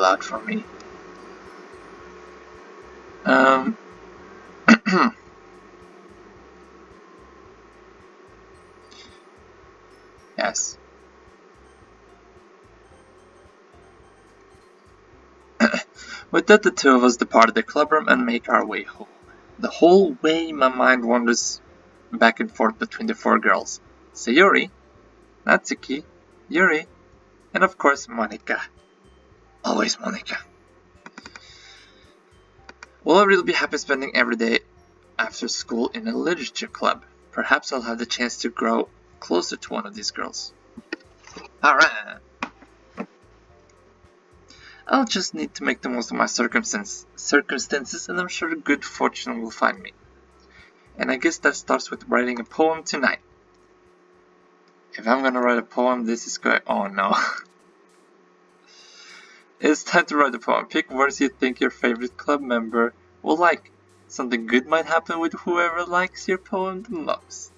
out for me. Um, yes. With that, the two of us departed the clubroom and make our way home. The whole way, my mind wanders back and forth between the four girls: Sayori, Natsuki, Yuri, and of course Monika. Always Monika. Will I really be happy spending every day after school in a literature club? Perhaps I'll have the chance to grow closer to one of these girls. Alright. I'll just need to make the most of my circumstances, and I'm sure good fortune will find me. And I guess that starts with writing a poem tonight. If I'm gonna write a poem, this is going. Oh no. It's time to write a poem. Pick words you think your favorite club member will like. Something good might happen with whoever likes your poem the most.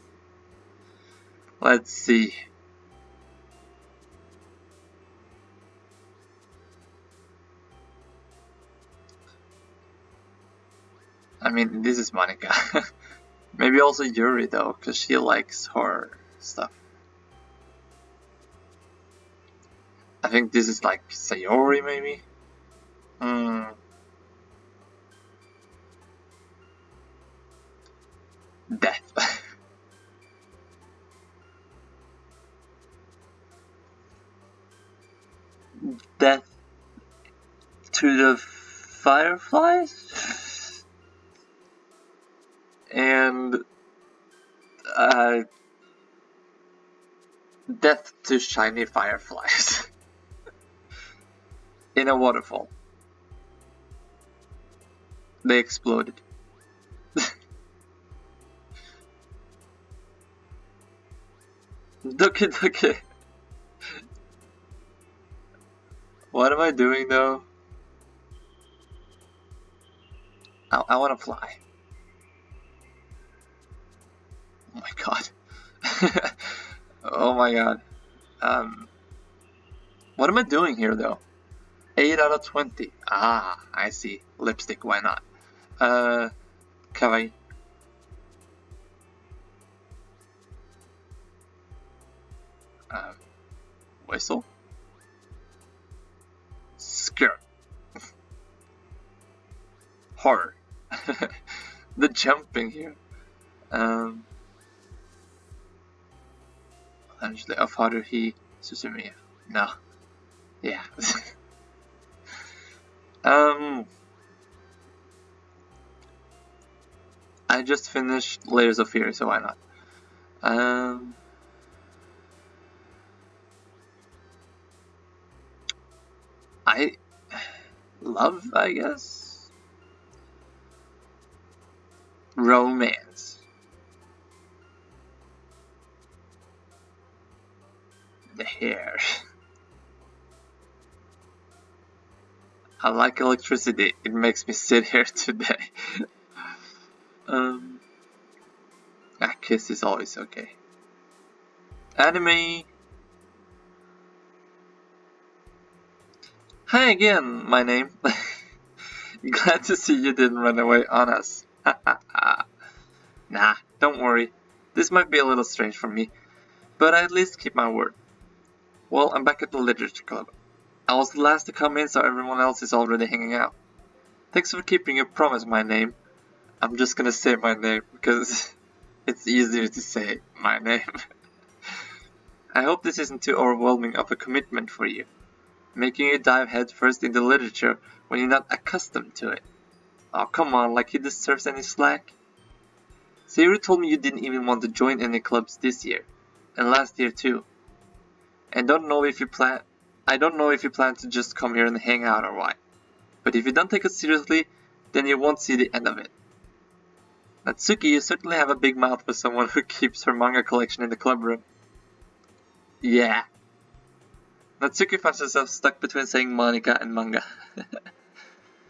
Let's see. I mean, this is Monika. Maybe also Yuri though, because she likes horror stuff. I think this is like Sayori maybe? Death. Death to the Fireflies? And death to shiny fireflies in a waterfall. They exploded. Doki doki. What am I doing though? I wanna fly. Oh my god. Oh my god. What am I doing here though? 8 out of 20. Ah, I see. Lipstick, why not? Kawaii. Whistle? Skirt. Horror. The jumping here. Actually, of Haruhi Susumiya. No. Yeah. I just finished Layers of Fear, so why not? I love, I guess. Romance. The hair. I like electricity. It makes me sit here today. A kiss is always okay. Anime. Hi again, my name. Glad to see you didn't run away on us. Nah, don't worry. This might be a little strange for me, but I at least keep my word. Well, I'm back at the literature club. I was the last to come in, so everyone else is already hanging out. Thanks for keeping your promise, my name. I'm just gonna say my name, because it's easier to say my name. I hope this isn't too overwhelming of a commitment for you, making you dive headfirst into literature when you're not accustomed to it. Oh, come on, like he deserves any slack. Sayuri told me you didn't even want to join any clubs this year, and last year too. I don't know if you plan to just come here and hang out or what. But if you don't take it seriously, then you won't see the end of it. Natsuki, you certainly have a big mouth for someone who keeps her manga collection in the club room. Yeah. Natsuki finds herself stuck between saying Monika and manga.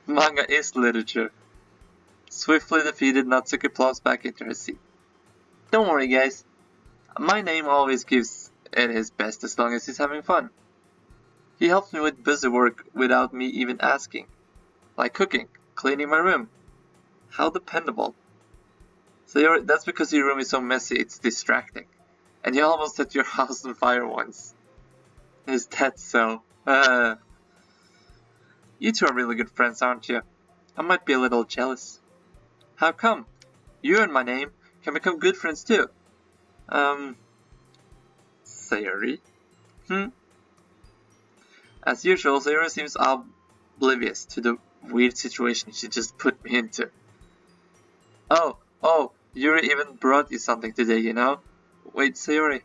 Manga is literature. Swiftly defeated, Natsuki plows back into her seat. Don't worry guys. My name always gives it his best as long as he's having fun. He helps me with busy work without me even asking. Like cooking, cleaning my room. How dependable. So that's because your room is so messy it's distracting. And you almost set your house on fire once. Is that so? You two are really good friends, aren't you? I might be a little jealous. How come? You and my name can become good friends too. Sayori? As usual, Sayori seems oblivious to the weird situation she just put me into. Oh, Yuri even brought you something today, you know? Wait, Sayori.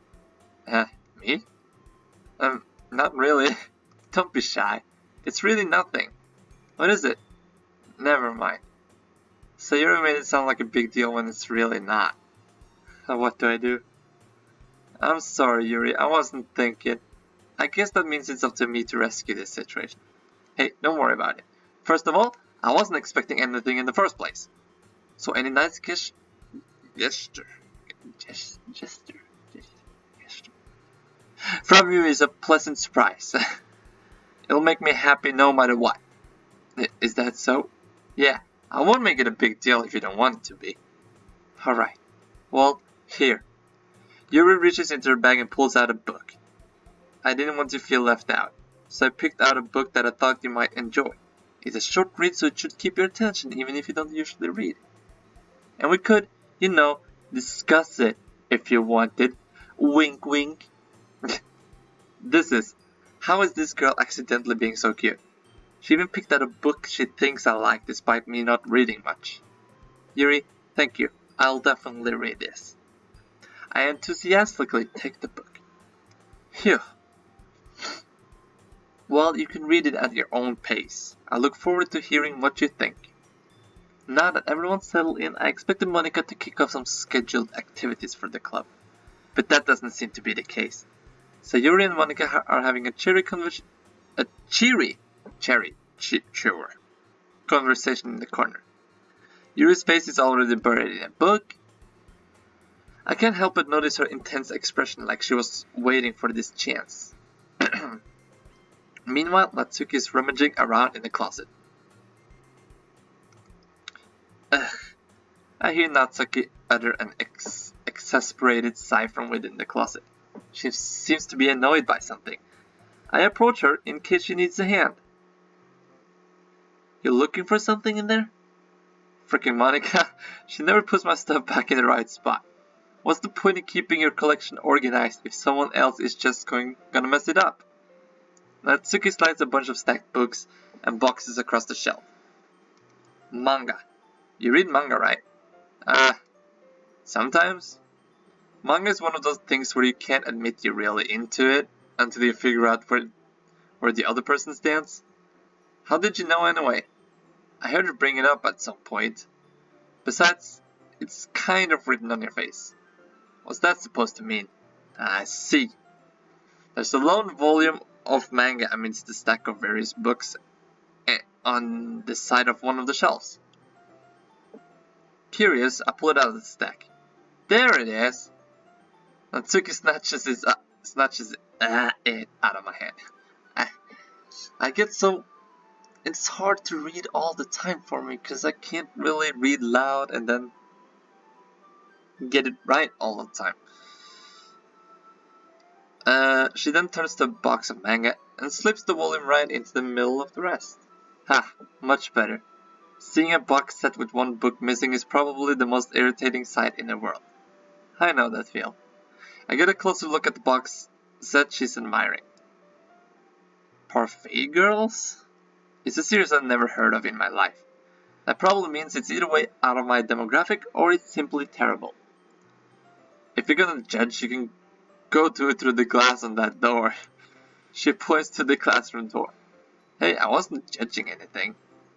Me? Not really. Don't be shy. It's really nothing. What is it? Never mind. Sayori made it sound like a big deal when it's really not. What do I do? I'm sorry, Yuri. I wasn't thinking. I guess that means it's up to me to rescue this situation. Hey, don't worry about it. First of all, I wasn't expecting anything in the first place. So any nice gesture from you is a pleasant surprise. It'll make me happy no matter what. Is that so? Yeah, I won't make it a big deal if you don't want it to be. Alright. Well, here. Yuri reaches into her bag and pulls out a book. I didn't want to feel left out, so I picked out a book that I thought you might enjoy. It's a short read, so it should keep your attention even if you don't usually read. And we could, you know, discuss it if you wanted. Wink wink. This is, how is this girl accidentally being so cute? She even picked out a book she thinks I like despite me not reading much. Yuri, thank you. I'll definitely read this. I enthusiastically take the book. Phew. Well, you can read it at your own pace. I look forward to hearing what you think. Now that everyone's settled in, I expected Monica to kick off some scheduled activities for the club. But that doesn't seem to be the case. So Yuri and Monica are having a cheery conversation in the corner. Yuri's face is already buried in a book. I can't help but notice her intense expression like she was waiting for this chance. Meanwhile, Natsuki is rummaging around in the closet. I hear Natsuki utter an exasperated sigh from within the closet. She seems to be annoyed by something. I approach her in case she needs a hand. You looking for something in there? Frickin' Monica, she never puts my stuff back in the right spot. What's the point of keeping your collection organized if someone else is just gonna mess it up? Natsuki slides a bunch of stacked books and boxes across the shelf. Manga. You read manga, right? Sometimes. Manga is one of those things where you can't admit you're really into it until you figure out where the other person stands. How did you know anyway? I heard you bring it up at some point. Besides, it's kind of written on your face. What's that supposed to mean? I see. There's a lone volume of manga amidst the stack of various books on the side of one of the shelves. Curious, I pull it out of the stack. There it is! Natsuki snatches it out of my hand. I get so... It's hard to read all the time for me because I can't really read loud and then get it right all the time. She then turns to a box of manga and slips the volume right into the middle of the rest. Much better. Seeing a box set with one book missing is probably the most irritating sight in the world. I know that feel. I get a closer look at the box set she's admiring. Parfait Girls? It's a series I've never heard of in my life. That probably means it's either way out of my demographic or it's simply terrible. If you're gonna judge, you can go to it through the glass on that door. She points to the classroom door. Hey, I wasn't judging anything.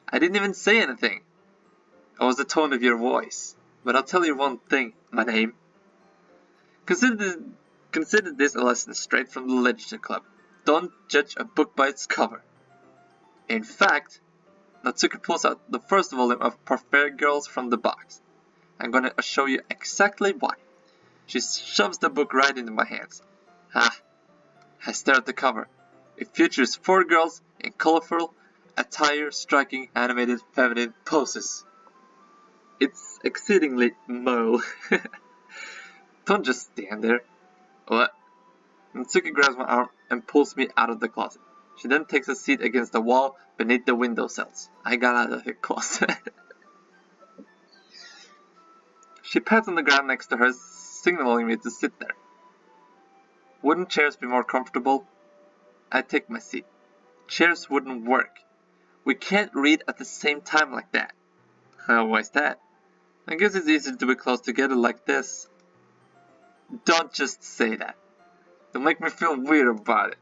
I didn't even say anything. It was the tone of your voice. But I'll tell you one thing, my name. Consider this a lesson straight from the Literature Club. Don't judge a book by its cover. In fact, Natsuki pulls out the first volume of Parfait Girls from the box. I'm gonna show you exactly why. She shoves the book right into my hands. I stare at the cover. It features 4 girls in colorful attire striking animated feminine poses. It's exceedingly moe. Don't just stand there. What? Natsuki grabs my arm and pulls me out of the closet. She then takes a seat against the wall beneath the window sills. I got out of the closet. She pats on the ground next to her, signaling me to sit there. Wouldn't chairs be more comfortable? I take my seat. Chairs wouldn't work. We can't read at the same time like that. Why's that? I guess it's easier to be close together like this. Don't just say that. It'll make me feel weird about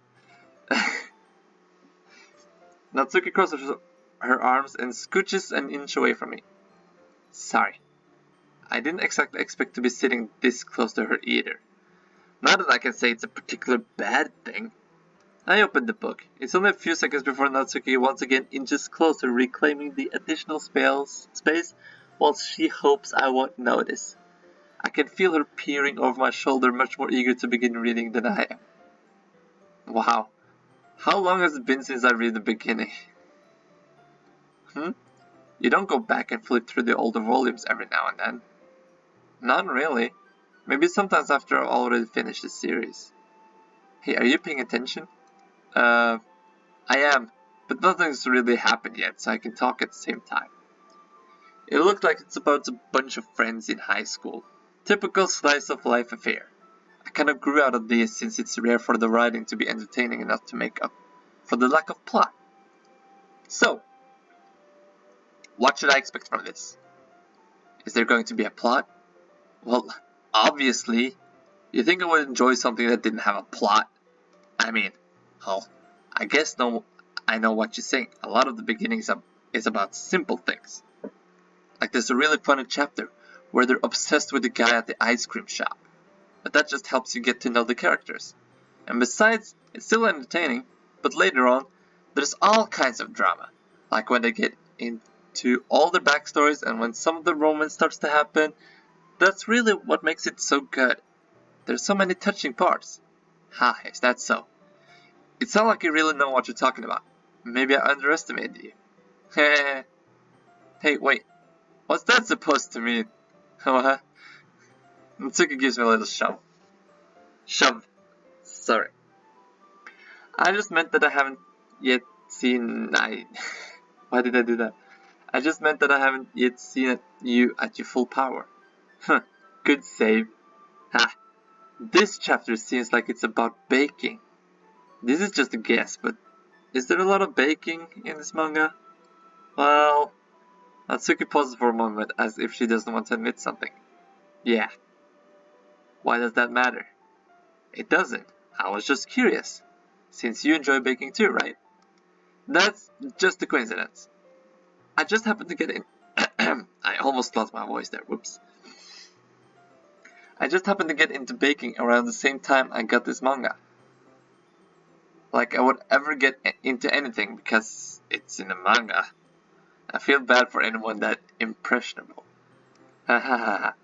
it. Natsuki crosses her arms and scooches an inch away from me. Sorry. I didn't exactly expect to be sitting this close to her either. Not that I can say it's a particular bad thing. I opened the book. It's only a few seconds before Natsuki once again inches closer, reclaiming the additional space while she hopes I won't notice. I can feel her peering over my shoulder, much more eager to begin reading than I am. Wow. How long has it been since I read the beginning? You don't go back and flip through the older volumes every now and then? Not really. Maybe sometimes after I've already finished the series. Hey, are you paying attention? I am, but nothing's really happened yet, so I can talk at the same time. It looked like it's about a bunch of friends in high school. Typical slice of life affair. I kind of grew out of this since it's rare for the writing to be entertaining enough to make up for the lack of plot. So, what should I expect from this? Is there going to be a plot? Well, obviously. You think I would enjoy something that didn't have a plot? I mean, well, I guess I know what you think. A lot of the beginning is about simple things. Like there's a really funny chapter where they're obsessed with the guy at the ice cream shop. But that just helps you get to know the characters. And besides, it's still entertaining, but later on, there's all kinds of drama. Like when they get into all their backstories and when some of the romance starts to happen. That's really what makes it so good. There's so many touching parts. Ha, is that so? It sounds like you really know what you're talking about. Maybe I underestimated you. Hey, wait. What's that supposed to mean? What? Natsuki gives me a little shove. Shove. Sorry. I just meant that I haven't yet seen... Why did I do that? I just meant that I haven't yet seen you at your full power. Good save. Ha. This chapter seems like it's about baking. This is just a guess, but is there a lot of baking in this manga? Well, Natsuki pauses for a moment as if she doesn't want to admit something. Yeah. Why does that matter? It doesn't. I was just curious. Since you enjoy baking too, right? That's just a coincidence. I just happened to get in. I almost lost my voice there, whoops. I just happened to get into baking around the same time I got this manga. Like I would ever get into anything because it's in a manga. I feel bad for anyone that impressionable. Hahaha.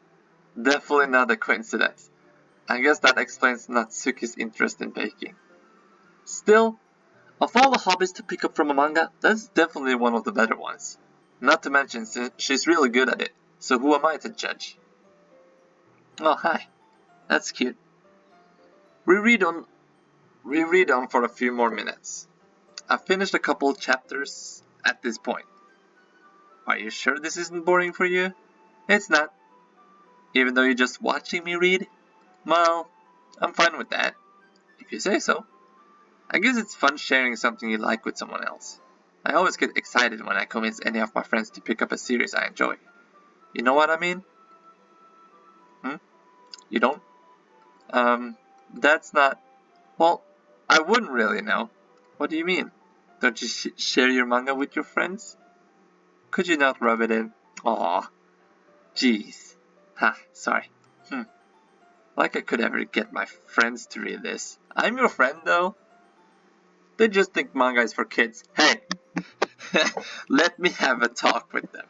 Definitely not a coincidence. I guess that explains Natsuki's interest in baking. Still, of all the hobbies to pick up from a manga, that's definitely one of the better ones. Not to mention, she's really good at it, so who am I to judge? Oh, hi. That's cute. We read on for a few more minutes. I've finished a couple chapters at this point. Are you sure this isn't boring for you? It's not. Even though you're just watching me read? Well, I'm fine with that. If you say so. I guess it's fun sharing something you like with someone else. I always get excited when I convince any of my friends to pick up a series I enjoy. You know what I mean? You don't? That's not... Well, I wouldn't really know. What do you mean? Don't you share your manga with your friends? Could you not rub it in? Aw. Jeez. Ha, sorry. Like I could ever get my friends to read this. I'm your friend, though. They just think manga is for kids. Hey! Let me have a talk with them.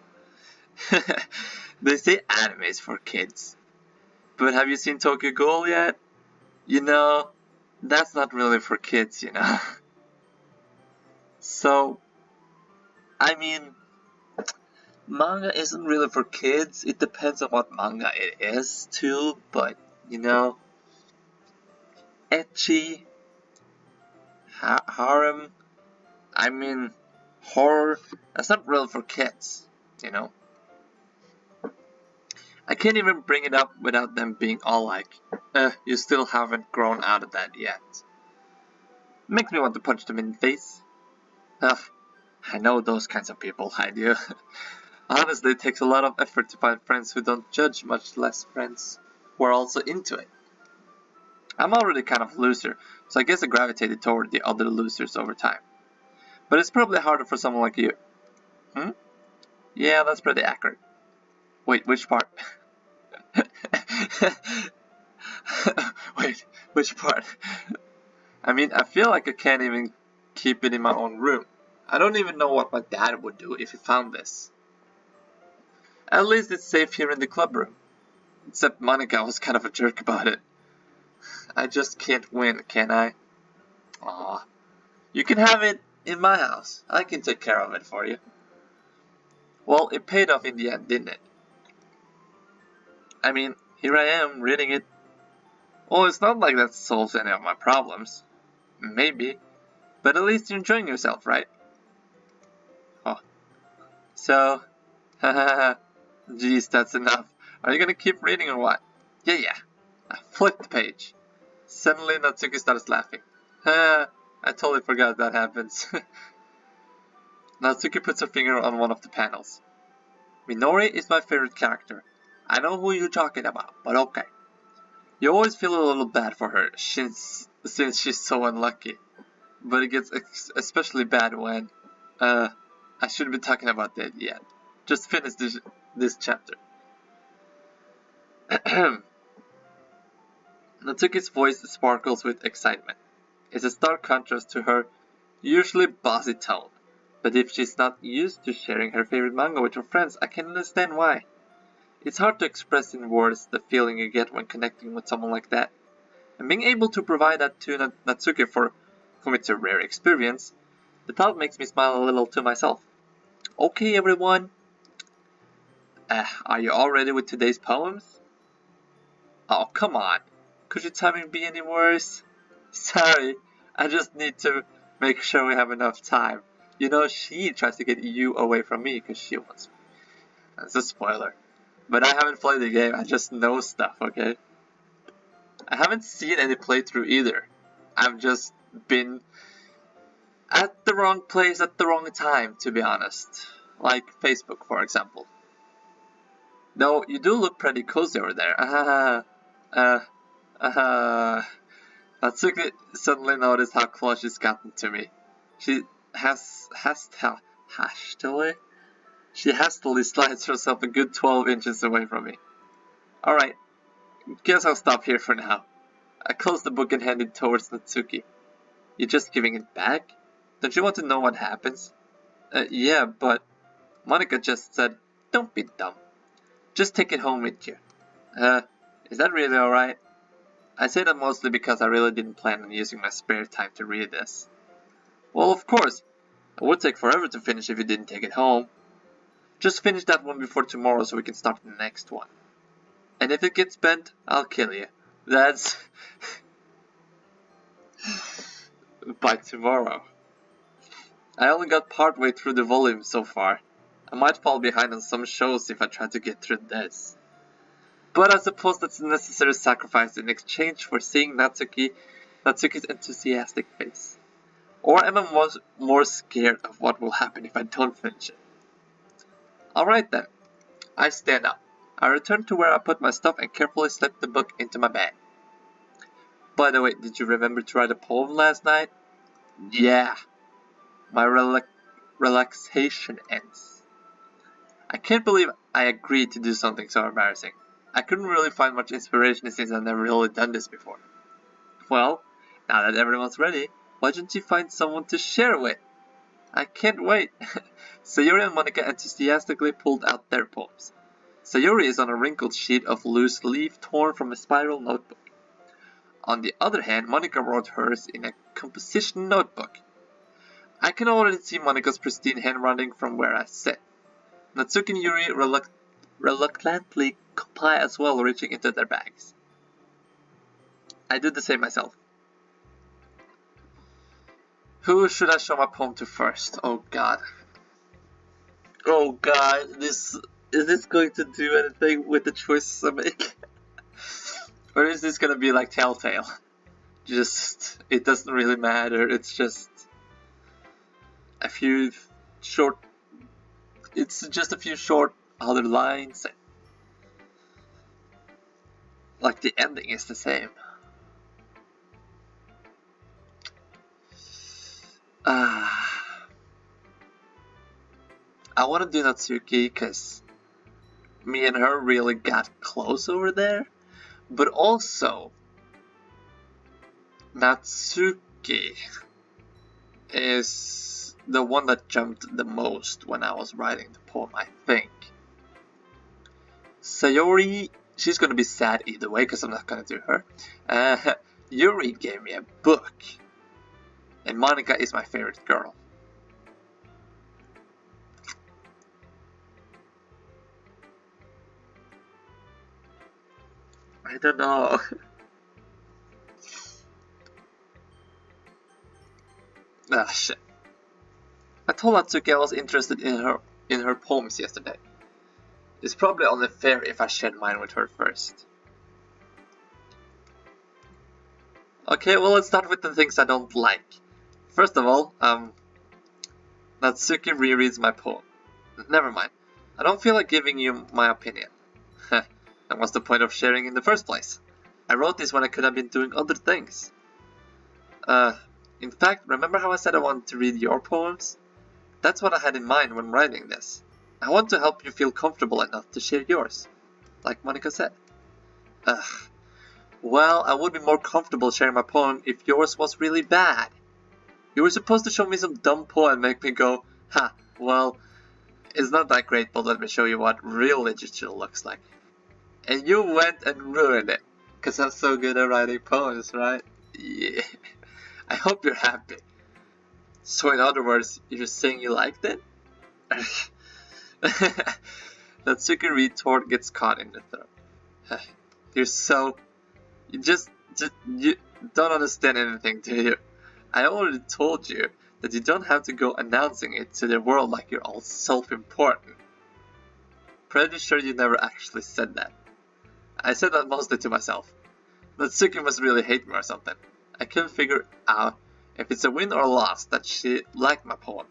They say anime is for kids. But have you seen Tokyo Ghoul yet? You know, that's not really for kids, you know. So, I mean, manga isn't really for kids. It depends on what manga it is too, but you know, ecchi, harem, I mean, horror, that's not really for kids, you know. I can't even bring it up without them being all like, you still haven't grown out of that yet. Makes me want to punch them in the face. Ugh, I know those kinds of people, I do. Honestly, it takes a lot of effort to find friends who don't judge, much less friends who are also into it. I'm already kind of a loser, so I guess I gravitated toward the other losers over time. But it's probably harder for someone like you. Hmm? Yeah, that's pretty accurate. Wait, which part? Wait, which part? I mean, I feel like I can't even keep it in my own room. I don't even know what my dad would do if he found this. At least it's safe here in the club room. Except Monica was kind of a jerk about it. I just can't win, can I? Aw. You can have it in my house. I can take care of it for you. Well, it paid off in the end, didn't it? I mean, here I am, reading it. Well, it's not like that solves any of my problems. Maybe. But at least you're enjoying yourself, right? Oh. So, hahaha. Geez, that's enough. Are you gonna keep reading or what? Yeah. I flipped the page. Suddenly Natsuki starts laughing. I totally forgot that happens. Natsuki puts her finger on one of the panels. Minori is my favorite character. I know who you're talking about, but okay. You always feel a little bad for her, since she's so unlucky. But it gets especially bad when... I shouldn't be talking about that yet. Just finish this chapter. Natsuki's voice sparkles with excitement. It's a stark contrast to her usually bossy tone. But if she's not used to sharing her favorite manga with her friends, I can understand why. It's hard to express in words the feeling you get when connecting with someone like that. And being able to provide that to Natsuki for whom it's a rare experience, the thought makes me smile a little to myself. Okay everyone, are you all ready with today's poems? Oh come on, could your timing be any worse? Sorry, I just need to make sure we have enough time. You know, she tries to get you away from me because she wants me. That's a spoiler. But I haven't played the game, I just know stuff, okay? I haven't seen any playthrough either. I've just been at the wrong place at the wrong time, to be honest. Like Facebook, for example. Though, you do look pretty cozy over there. Natsuki suddenly noticed how close she's gotten to me. She hastily slides herself a good 12 inches away from me. Alright, guess I'll stop here for now. I closed the book and handed it towards Natsuki. You're just giving it back? Don't you want to know what happens? Yeah, but... Monica just said, don't be dumb. Just take it home with you. Is that really alright? I say that mostly because I really didn't plan on using my spare time to read this. Well, of course. It would take forever to finish if you didn't take it home. Just finish that one before tomorrow so we can start the next one. And if it gets bent, I'll kill you. That's... by tomorrow. I only got part way through the volume so far. I might fall behind on some shows if I try to get through this. But I suppose that's a necessary sacrifice in exchange for seeing Natsuki's enthusiastic face. Or am I more scared of what will happen if I don't finish it? Alright then. I stand up. I return to where I put my stuff and carefully slip the book into my bag. By the way, did you remember to write a poem last night? Yeah. My relaxation ends. I can't believe I agreed to do something so embarrassing. I couldn't really find much inspiration since I've never really done this before. Well, now that everyone's ready, why don't you find someone to share with? I can't wait. Sayori and Monica enthusiastically pulled out their poems. Sayori is on a wrinkled sheet of loose leaf torn from a spiral notebook. On the other hand, Monica wrote hers in a composition notebook. I can already see Monika's pristine handwriting from where I sit. Natsuki and Yuri reluctantly comply as well, reaching into their bags. I do the same myself. Who should I show my poem to first? Oh god. Oh god, is this going to do anything with the choices I make? Or is this gonna be like Telltale? Just, it doesn't really matter, it's just a few short, other lines. Like the ending is the same. I want to do Natsuki because me and her really got close over there, but also Natsuki is the one that jumped the most when I was writing the poem, I think. Sayori, she's gonna be sad either way because I'm not gonna do her. Yuri gave me a book, and Monika is my favorite girl. I don't know. Ah, shit. I told Natsuki I was interested in her poems yesterday. It's probably only fair if I share mine with her first. Okay, well, let's start with the things I don't like. First of all, Natsuki rereads my poem. Never mind. I don't feel like giving you my opinion. That was the point of sharing in the first place. I wrote this when I could have been doing other things. In fact, remember how I said I wanted to read your poems? That's what I had in mind when writing this. I want to help you feel comfortable enough to share yours. Like Monika said. Well, I would be more comfortable sharing my poem if yours was really bad. You were supposed to show me some dumb poem and make me go, ha, well, it's not that great, but let me show you what real literature looks like. And you went and ruined it, cause I'm so good at writing poems, right? Yeah. I hope you're happy. So in other words, you're saying you liked it? Natsuki retort gets caught in the throat. You don't understand anything, do you? I already told you that you don't have to go announcing it to the world like you're all self-important. Pretty sure you never actually said that. I said that mostly to myself. Natsuki must really hate me or something. I couldn't figure out if it's a win or a loss that she liked my poem.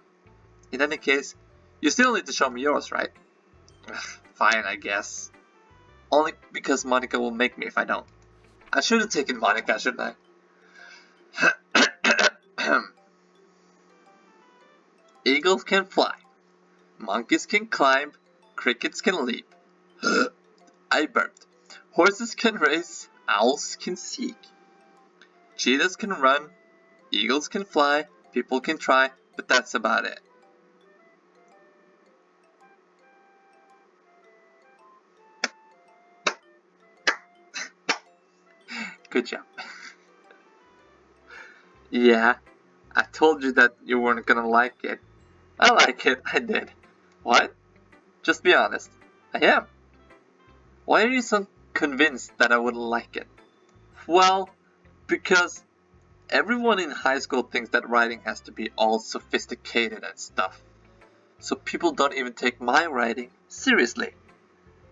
In any case, you still need to show me yours, right? Fine, I guess. Only because Monika will make me if I don't. I should have taken Monika, shouldn't I? Eagles can fly. Monkeys can climb. Crickets can leap. I burped. Horses can race. Owls can seek. Cheetahs can run. Eagles can fly. People can try. But that's about it. Good job. Yeah, I told you that you weren't gonna like it. I like it, I did. What? Just be honest. I am. Why are you so convinced that I wouldn't like it? Well, because everyone in high school thinks that writing has to be all sophisticated and stuff. So people don't even take my writing seriously.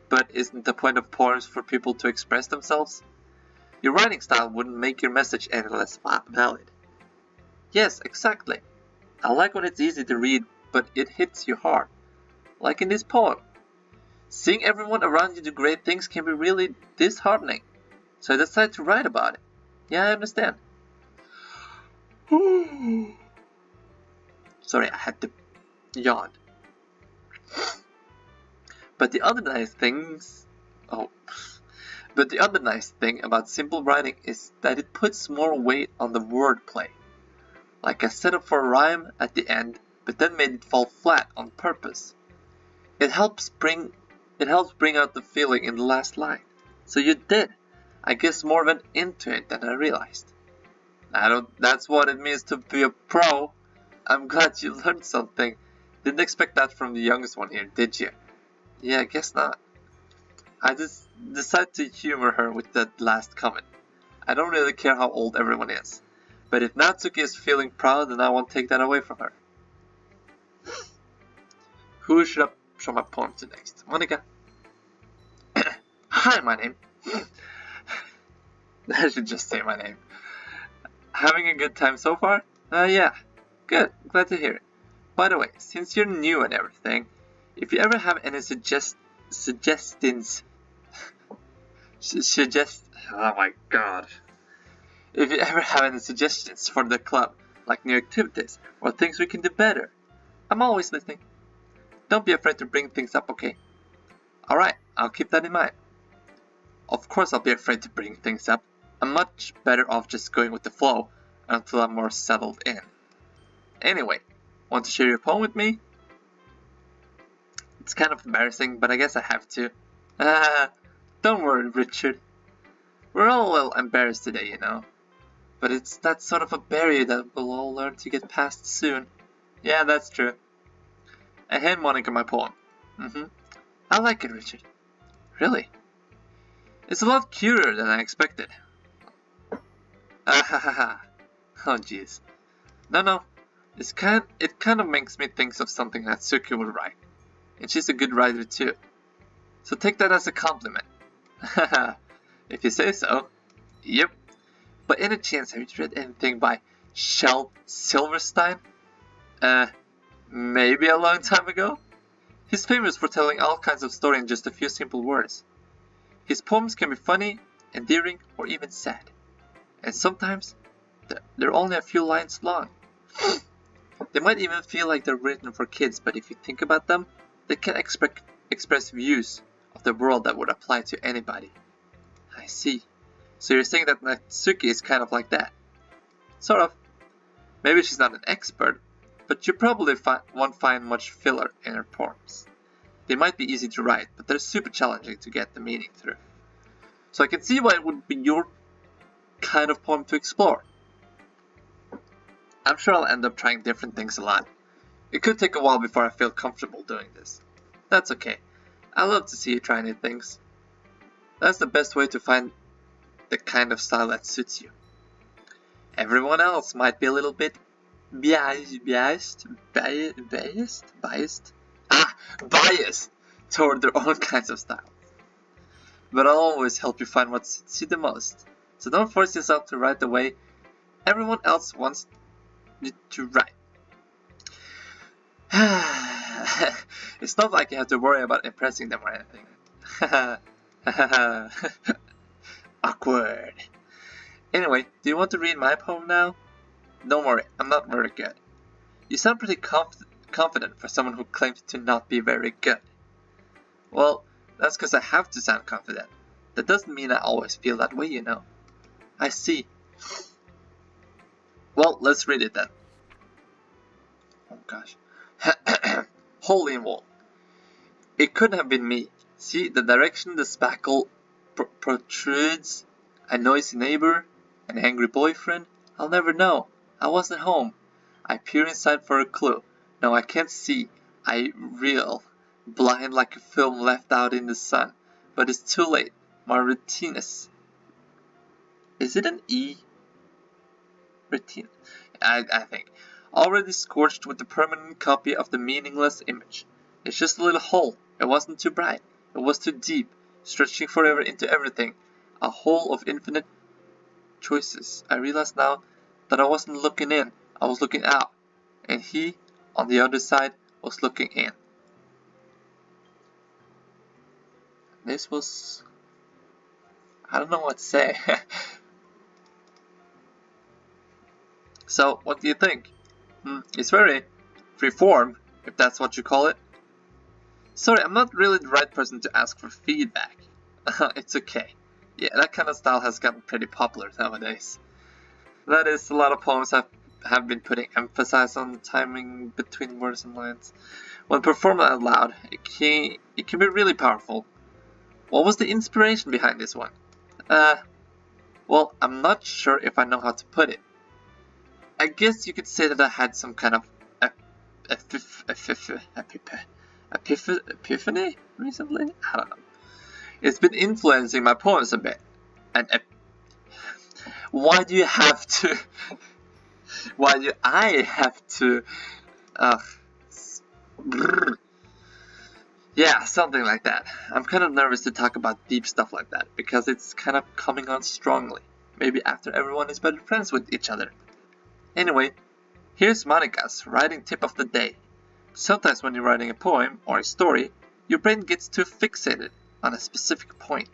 But isn't the point of poems for people to express themselves? Your writing style wouldn't make your message any less valid. Yes, exactly. I like when it's easy to read, but it hits you hard. Like in this poem. Seeing everyone around you do great things can be really disheartening. So I decided to write about it. Yeah, I understand. Sorry, I had to yawn. But the other nice thing about simple writing is that it puts more weight on the wordplay. Like I set up for a rhyme at the end, but then made it fall flat on purpose. It helps bring out the feeling in the last line. So you did, I guess, more went into it than I realized. That's what it means to be a pro. I'm glad you learned something. Didn't expect that from the youngest one here, did you? Yeah, I guess not. I just decided to humor her with that last comment. I don't really care how old everyone is. But if Natsuki is feeling proud, then I won't take that away from her. Who should I show my poem to next? Monica. Hi, my name. I should just say my name. Having a good time so far? Yeah. Good. Glad to hear it. By the way, since you're new and everything, if you ever have any suggestions... Oh my god. If you ever have any suggestions for the club, like new activities, or things we can do better, I'm always listening. Don't be afraid to bring things up, okay? Alright, I'll keep that in mind. Of course I'll be afraid to bring things up. I'm much better off just going with the flow until I'm more settled in. Anyway, want to share your poem with me? It's kind of embarrassing, but I guess I have to. Don't worry, Richard. We're all a little embarrassed today, you know. But it's that sort of a barrier that we'll all learn to get past soon. Yeah, that's true. I hand Monica my poem. I like it, Richard. Really? It's a lot cuter than I expected. Oh jeez. No. It kind of makes me think of something that Suki would write. And she's a good writer too. So take that as a compliment. If you say so. Yep. By any chance, have you read anything by Shel Silverstein? Maybe a long time ago? He's famous for telling all kinds of stories in just a few simple words. His poems can be funny, endearing, or even sad. And sometimes, they're only a few lines long. They might even feel like they're written for kids, but if you think about them, they can express views of the world that would apply to anybody. I see. So you're saying that Natsuki is kind of like that? Sort of. Maybe she's not an expert, but you probably won't find much filler in her poems. They might be easy to write, but they're super challenging to get the meaning through. So I can see why it would be your kind of poem to explore. I'm sure I'll end up trying different things a lot. It could take a while before I feel comfortable doing this. That's okay. I love to see you try new things. That's the best way to find the kind of style that suits you. Everyone else might be a little bit biased toward their own kinds of styles. But I'll always help you find what suits you the most. So don't force yourself to write the way everyone else wants you to write. It's not like you have to worry about impressing them or anything. Awkward. Anyway, do you want to read my poem now? Don't worry, I'm not very good. You sound pretty confident for someone who claims to not be very good. Well, that's because I have to sound confident. That doesn't mean I always feel that way, you know. I see. Well, let's read it then. Oh gosh. Hole in wall. It couldn't have been me. See the direction the spackle protrudes? A noisy neighbor? An angry boyfriend? I'll never know. I wasn't home. I peer inside for a clue. No, I can't see. I reel. Blind like a film left out in the sun. But it's too late. My retinas. Is it an E? Retina. I think. Already scorched with the permanent copy of the meaningless image. It's just a little hole. It wasn't too bright. It was too deep, stretching forever into everything. A hole of infinite choices. I realize now that I wasn't looking in. I was looking out. And he, on the other side, was looking in. This was... I don't know what to say. So, what do you think? It's very freeform, if that's what you call it. Sorry, I'm not really the right person to ask for feedback. It's okay. Yeah, that kind of style has gotten pretty popular nowadays. That is, a lot of poems have been putting emphasis on timing between words and lines. When performed out loud, it can be really powerful. What was the inspiration behind this one? Well, I'm not sure if I know how to put it. I guess you could say that I had some kind of epiphany recently? I don't know. It's been influencing my poems a bit. And why do you have to? Why do I have to? Yeah, something like that. I'm kind of nervous to talk about deep stuff like that because it's kind of coming on strongly. Maybe after everyone is better friends with each other. Anyway, here's Monica's writing tip of the day. Sometimes when you're writing a poem or a story, your brain gets too fixated on a specific point.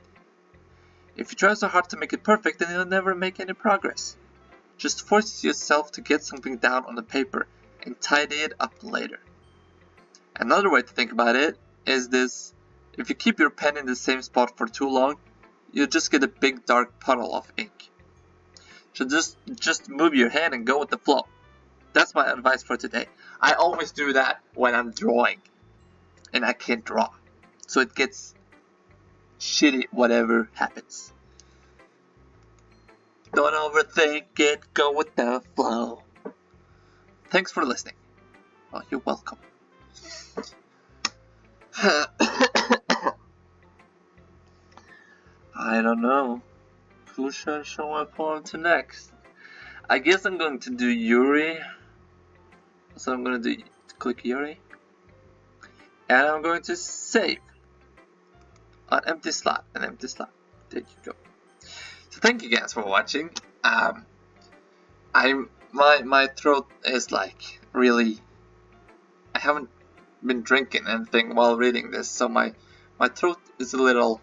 If you try so hard to make it perfect, then you'll never make any progress. Just force yourself to get something down on the paper and tidy it up later. Another way to think about it is this: if you keep your pen in the same spot for too long, you'll just get a big dark puddle of ink. So just move your hand and go with the flow. That's my advice for today. I always do that when I'm drawing and I can't draw. So it gets shitty whatever happens. Don't overthink it, go with the flow. Thanks for listening. Well, you're welcome. I don't know. Who should I show my poem to next? I guess I'm going to do Yuri. So I'm going to click Yuri. And I'm going to save. An empty slot. There you go. So thank you guys for watching. My throat is like really. I haven't been drinking anything while reading this, so my throat is a little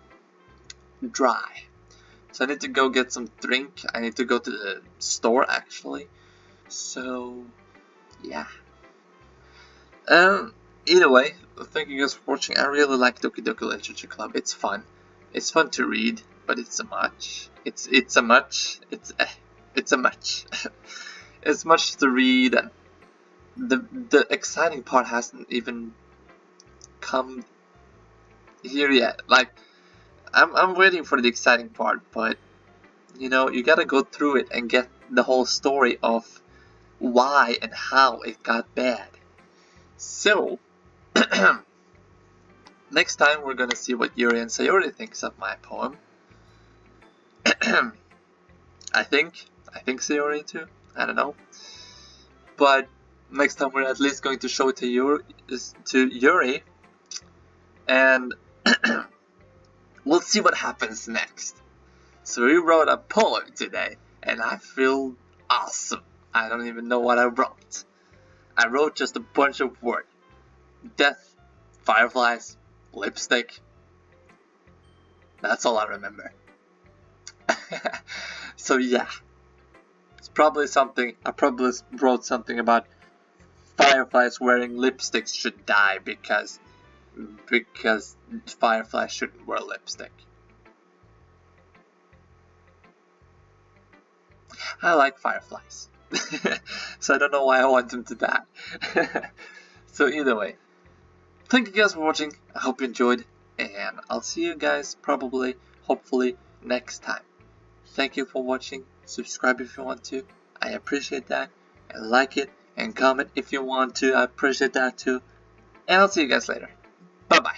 dry. So I need to go get some drink. I need to go to the store actually. So yeah. Either way, thank you guys for watching. I really like Doki Doki Literature Club. It's fun. It's fun to read, but it's a much. It's a much. It's a much. It's much to read, and the exciting part hasn't even come here yet. Like I'm waiting for the exciting part, but you know, you gotta go through it and get the whole story of why and how it got bad. So next time we're gonna see what Yuri and Sayori thinks of my poem. I think Sayori too. I don't know. But next time we're at least going to show it to Yuri, and we'll see what happens next. So we wrote a poem today, and I feel awesome. I don't even know what I wrote. I wrote just a bunch of words. Death, fireflies, lipstick. That's all I remember. So yeah. It's probably something, I probably wrote something about fireflies wearing lipsticks should die because fireflies shouldn't wear lipstick. I like fireflies. So I don't know why I want them to die. So either way, thank you guys for watching. I hope you enjoyed, and I'll see you guys probably, hopefully, next time. Thank you for watching. Subscribe if you want to. I appreciate that. And like it and comment if you want to. I appreciate that too. And I'll see you guys later. Bye bye.